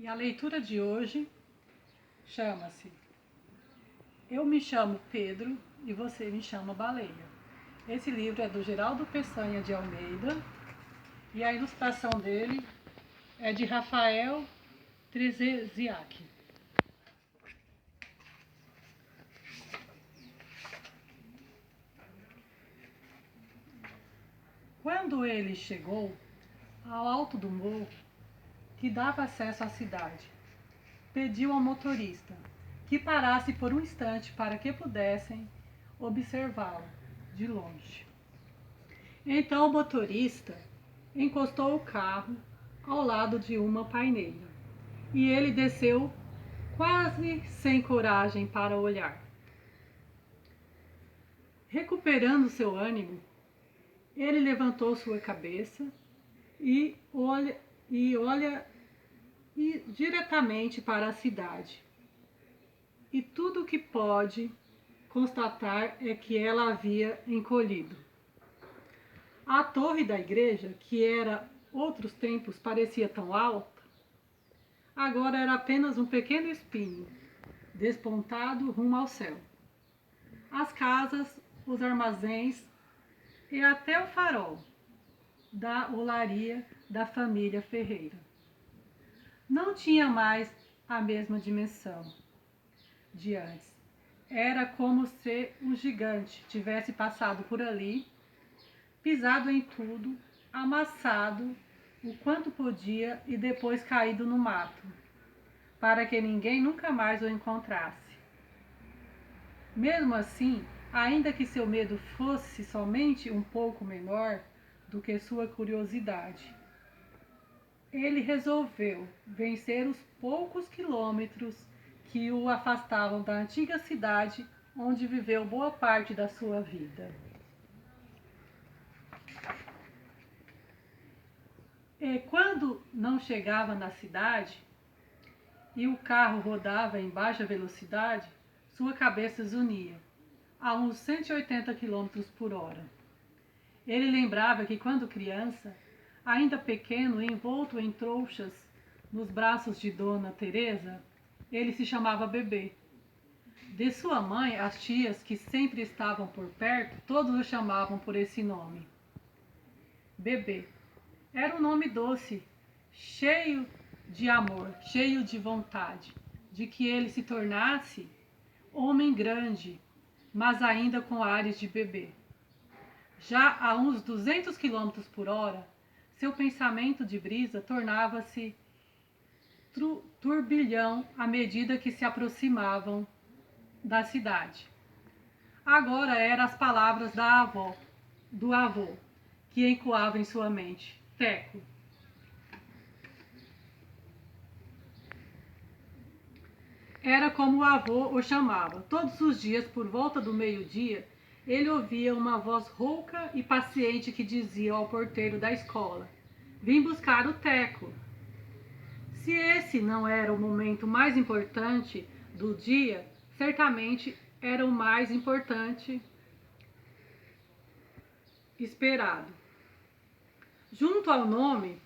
E a leitura de hoje chama-se Eu me chamo Pedro e você me chama Baleia. Esse livro é do Geraldo Peçanha de Almeida e a ilustração dele é de Rafael Trezeziak. Quando ele chegou ao alto do morro que dava acesso à cidade, pediu ao motorista que parasse por um instante para que pudessem observá-lo de longe. Então o motorista encostou o carro ao lado de uma paineira e ele desceu quase sem coragem para olhar. Recuperando seu ânimo, ele levantou sua cabeça e olha diretamente para a cidade. E tudo o que pode constatar é que ela havia encolhido. A torre da igreja, que era outros tempos parecia tão alta, agora era apenas um pequeno espinho, despontado rumo ao céu. As casas, os armazéns e até o farol da olaria da família Ferreira não tinha mais a mesma dimensão de antes. Era como se um gigante tivesse passado por ali, pisado em tudo, amassado o quanto podia e depois caído no mato, para que ninguém nunca mais o encontrasse. Mesmo assim, ainda que seu medo fosse somente um pouco menor do que sua curiosidade, ele resolveu vencer os poucos quilômetros que o afastavam da antiga cidade onde viveu boa parte da sua vida. E quando não chegava na cidade e o carro rodava em baixa velocidade, sua cabeça zunia a uns 180 km por hora. Ele lembrava que quando criança, ainda pequeno e envolto em trouxas nos braços de Dona Teresa, ele se chamava Bebê. De sua mãe, as tias que sempre estavam por perto, todos o chamavam por esse nome. Bebê. Era um nome doce, cheio de amor, cheio de vontade, de que ele se tornasse homem grande, mas ainda com ares de bebê. Já a uns 200 km por hora, seu pensamento de brisa tornava-se turbilhão à medida que se aproximavam da cidade. Agora eram as palavras do avô, que ecoavam em sua mente. Teco. Era como o avô o chamava. Todos os dias, por volta do meio-dia, ele ouvia uma voz rouca e paciente que dizia ao porteiro da escola: "Vim buscar o Teco." Se esse não era o momento mais importante do dia, certamente era o mais importante esperado. Junto ao nome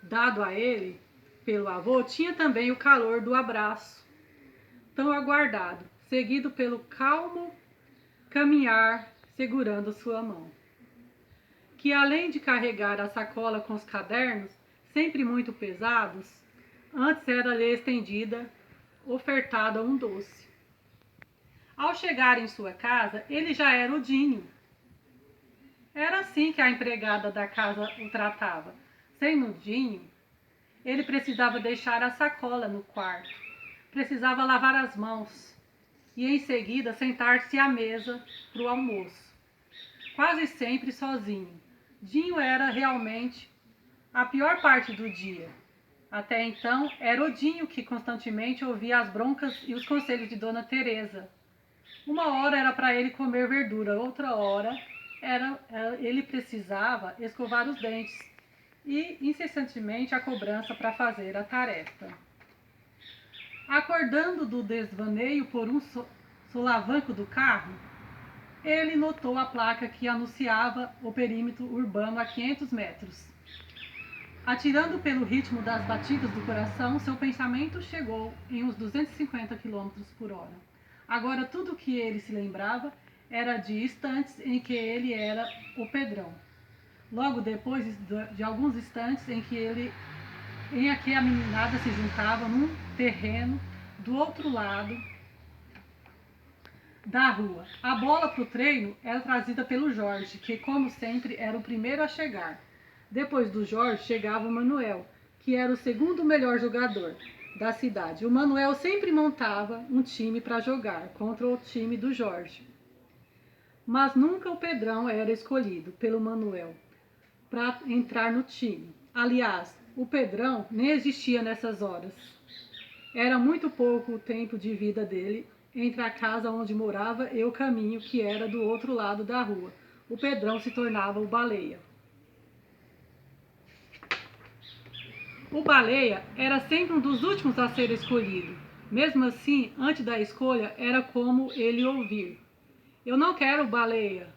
dado a ele pelo avô, tinha também o calor do abraço, tão aguardado, seguido pelo calmo caminhar segurando sua mão, que além de carregar a sacola com os cadernos, sempre muito pesados, antes era-lhe estendida, ofertada um doce. Ao chegar em sua casa, ele já era o Dinho. Era assim que a empregada da casa o tratava. Sem nudinho, ele precisava deixar a sacola no quarto, precisava lavar as mãos e em seguida sentar-se à mesa para o almoço, quase sempre sozinho. Dinho era realmente a pior parte do dia. Até então, era o Dinho que constantemente ouvia as broncas e os conselhos de Dona Teresa. Uma hora era para ele comer verdura, outra hora ele precisava escovar os dentes e incessantemente a cobrança para fazer a tarefa. Acordando do desvaneio por um solavanco do carro, ele notou a placa que anunciava o perímetro urbano a 500 metros. Atirando pelo ritmo das batidas do coração, seu pensamento chegou em uns 250 km/h. Agora tudo o que ele se lembrava era de instantes em que ele era o Pedrão. Logo depois de alguns instantes em que a meninada se juntava num terreno do outro lado da rua. A bola para o treino era trazida pelo Jorge, que, como sempre, era o primeiro a chegar. Depois do Jorge chegava o Manuel, que era o segundo melhor jogador da cidade. O Manuel sempre montava um time para jogar contra o time do Jorge. Mas nunca o Pedrão era escolhido pelo Manuel para entrar no time. Aliás, o Pedrão nem existia nessas horas. Era muito pouco o tempo de vida dele entre a casa onde morava e o caminho que era do outro lado da rua. O Pedrão se tornava o Baleia. O Baleia era sempre um dos últimos a ser escolhido. Mesmo assim, antes da escolha, era como ele ouvir: "Eu não quero o Baleia.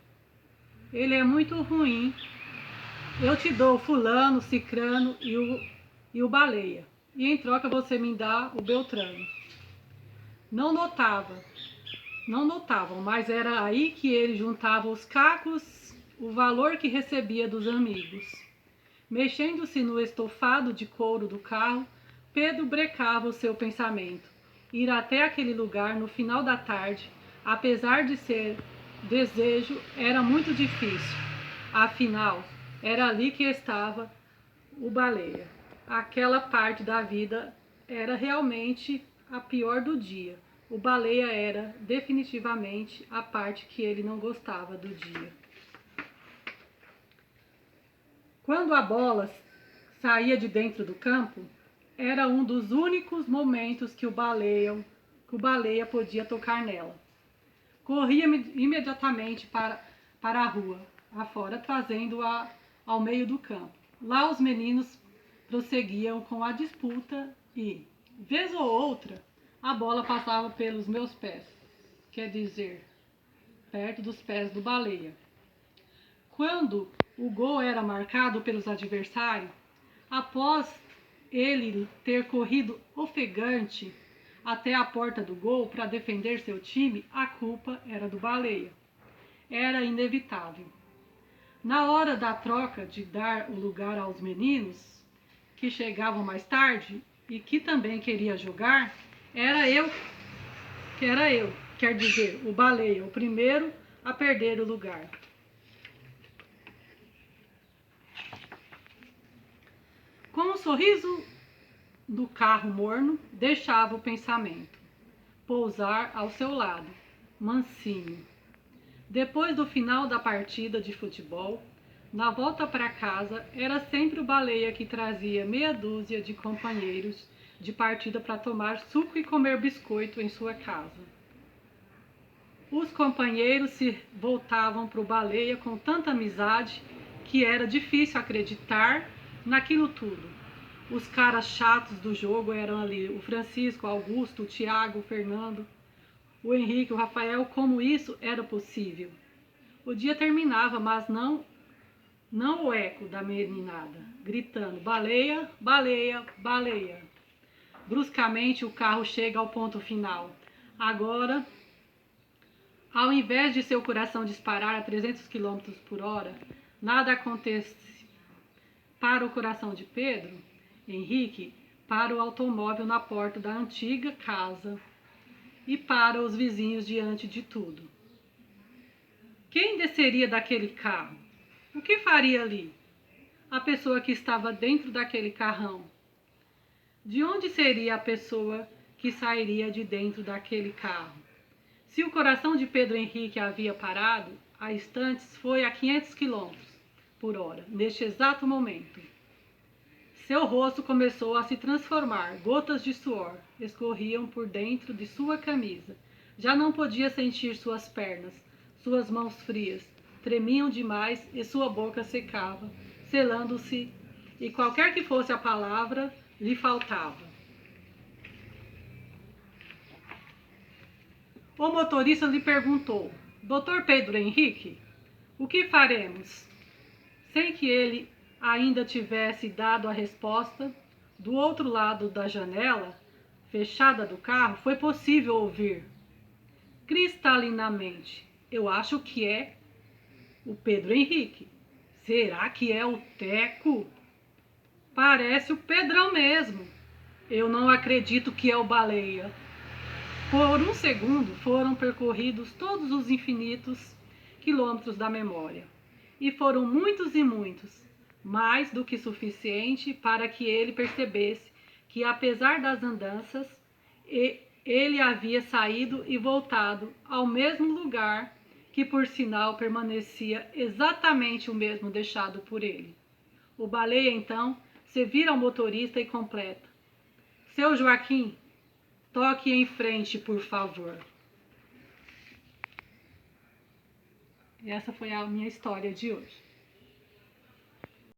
Ele é muito ruim. Eu te dou fulano, cicrano e o Baleia. E em troca você me dá o Beltrano." Não notavam, mas era aí que ele juntava os cacos, o valor que recebia dos amigos. Mexendo-se no estofado de couro do carro, Pedro brecava o seu pensamento. Ir até aquele lugar no final da tarde, apesar de ser desejo, era muito difícil. Afinal, era ali que estava o Baleia. Aquela parte da vida era realmente a pior do dia. O Baleia era definitivamente a parte que ele não gostava do dia. Quando a bola saía de dentro do campo, era um dos únicos momentos que o Baleia podia tocar nela. Corria imediatamente para a rua afora, trazendo-a ao meio do campo. Lá os meninos prosseguiam com a disputa e, vez ou outra, a bola passava pelos meus pés, quer dizer, perto dos pés do Baleia. Quando o gol era marcado pelos adversários, após ele ter corrido ofegante até a porta do gol para defender seu time, a culpa era do Baleia. Era inevitável. Na hora da troca de dar o lugar aos meninos, que chegavam mais tarde e que também queria jogar, era eu, quer dizer, o Baleia, o primeiro a perder o lugar. Com um sorriso do carro morno, deixava o pensamento pousar ao seu lado, mansinho. Depois do final da partida de futebol, na volta para casa, era sempre o Baleia que trazia meia dúzia de companheiros de partida para tomar suco e comer biscoito em sua casa. Os companheiros se voltavam para o Baleia com tanta amizade que era difícil acreditar naquilo tudo. Os caras chatos do jogo eram ali o Francisco, o Augusto, o Tiago, o Fernando, o Henrique, o Rafael. Como isso era possível? O dia terminava, mas não o eco da meninada, gritando: "Baleia, Baleia, Baleia." Bruscamente o carro chega ao ponto final. Agora, ao invés de seu coração disparar a 300 km/h, nada acontece para o coração de Pedro Henrique, para o automóvel na porta da antiga casa e para os vizinhos diante de tudo. Quem desceria daquele carro? O que faria ali? A pessoa que estava dentro daquele carrão. De onde seria a pessoa que sairia de dentro daquele carro? Se o coração de Pedro Henrique havia parado há instantes, foi a 500 km/h, neste exato momento. Seu rosto começou a se transformar, gotas de suor escorriam por dentro de sua camisa. Já não podia sentir suas pernas, suas mãos frias tremiam demais e sua boca secava, selando-se, e qualquer que fosse a palavra, lhe faltava. O motorista lhe perguntou: "Dr. Pedro Henrique, o que faremos?" Sem que ele ainda tivesse dado a resposta, do outro lado da janela fechada do carro, foi possível ouvir cristalinamente: eu acho que é o Pedro Henrique. Será que é o Teco? Parece o Pedrão mesmo. Eu não acredito que é o Baleia. Por um segundo foram percorridos todos os infinitos quilômetros da memória. E foram muitos e muitos, mais do que suficiente para que ele percebesse que, apesar das andanças, ele havia saído e voltado ao mesmo lugar, que por sinal permanecia exatamente o mesmo deixado por ele. O Baleia então se vira ao motorista e completa: seu Joaquim, toque em frente, por favor. E essa foi a minha história de hoje.